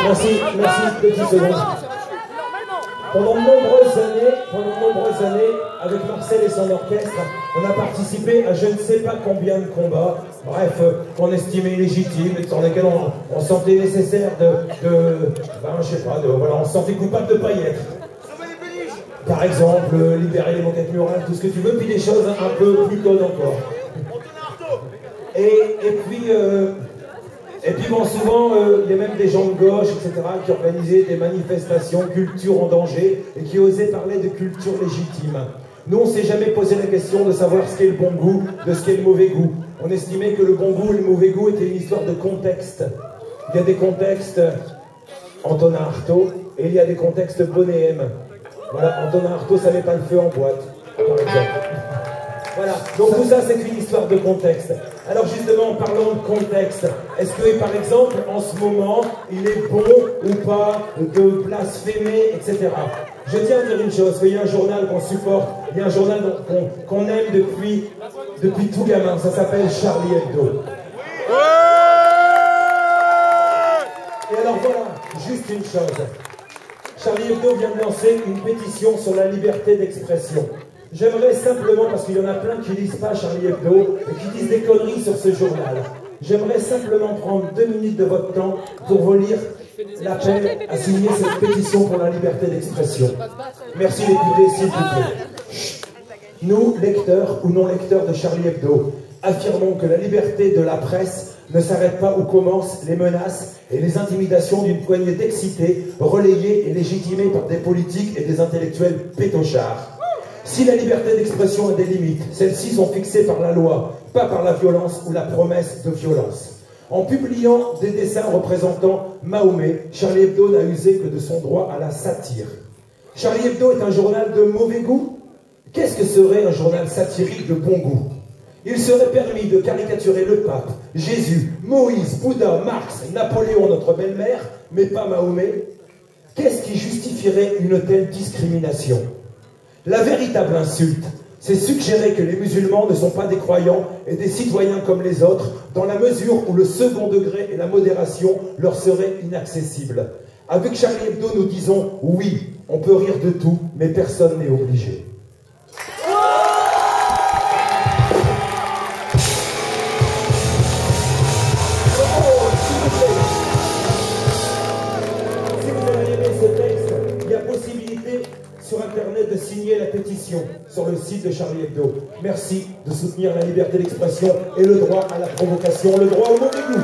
Merci, petite seconde. Pendant de nombreuses années, avec Marcel et son orchestre, on a participé à je ne sais pas combien de combats, bref, qu'on estimait légitimes, et sur lesquels on sentait nécessaire voilà, on se sentait coupable de ne pas y être. Par exemple, libérer les moquettes murales, tout ce que tu veux, puis des choses un peu plus connes encore. Et puis bon, souvent, il y a même des gens de gauche, etc., qui organisaient des manifestations culture en danger et qui osaient parler de culture légitime. Nous, on ne s'est jamais posé la question de savoir ce qu'est le bon goût, de ce qu'est le mauvais goût. On estimait que le bon goût et le mauvais goût étaient une histoire de contexte. Il y a des contextes Antonin Artaud et il y a des contextes Bonnet M. Voilà, Antonin Artaud, ça met pas le feu en boîte, par exemple. Voilà, donc tout ça c'est qu'une histoire de contexte. Alors justement, parlons de contexte. Est-ce que par exemple, en ce moment, il est bon ou pas de blasphémer, etc. Je tiens à dire une chose, qu'il y a un journal qu'on supporte, il y a un journal qu'on aime depuis tout gamin, ça s'appelle Charlie Hebdo. Et alors voilà, juste une chose. Charlie Hebdo vient de lancer une pétition sur la liberté d'expression. J'aimerais simplement, parce qu'il y en a plein qui ne lisent pas Charlie Hebdo et qui disent des conneries sur ce journal, j'aimerais simplement prendre 2 minutes de votre temps pour vous lire l'appel à signer cette pétition pour la liberté d'expression. Merci d'écouter, s'il vous plaît. Nous, lecteurs ou non lecteurs de Charlie Hebdo, affirmons que la liberté de la presse ne s'arrête pas où commencent les menaces et les intimidations d'une poignée d'excités, relayées et légitimées par des politiques et des intellectuels pétochards. Si la liberté d'expression a des limites, celles-ci sont fixées par la loi, pas par la violence ou la promesse de violence. En publiant des dessins représentant Mahomet, Charlie Hebdo n'a usé que de son droit à la satire. Charlie Hebdo est un journal de mauvais goût? Qu'est-ce que serait un journal satirique de bon goût? Il serait permis de caricaturer le pape, Jésus, Moïse, Bouddha, Marx, Napoléon, notre belle-mère, mais pas Mahomet. Qu'est-ce qui justifierait une telle discrimination? La véritable insulte, c'est suggérer que les musulmans ne sont pas des croyants et des citoyens comme les autres, dans la mesure où le second degré et la modération leur seraient inaccessibles. Avec Charlie Hebdo, nous disons oui, on peut rire de tout, mais personne n'est obligé. Sur Internet de signer la pétition sur le site de Charlie Hebdo. Merci de soutenir la liberté d'expression et le droit à la provocation, le droit au mauvais goût.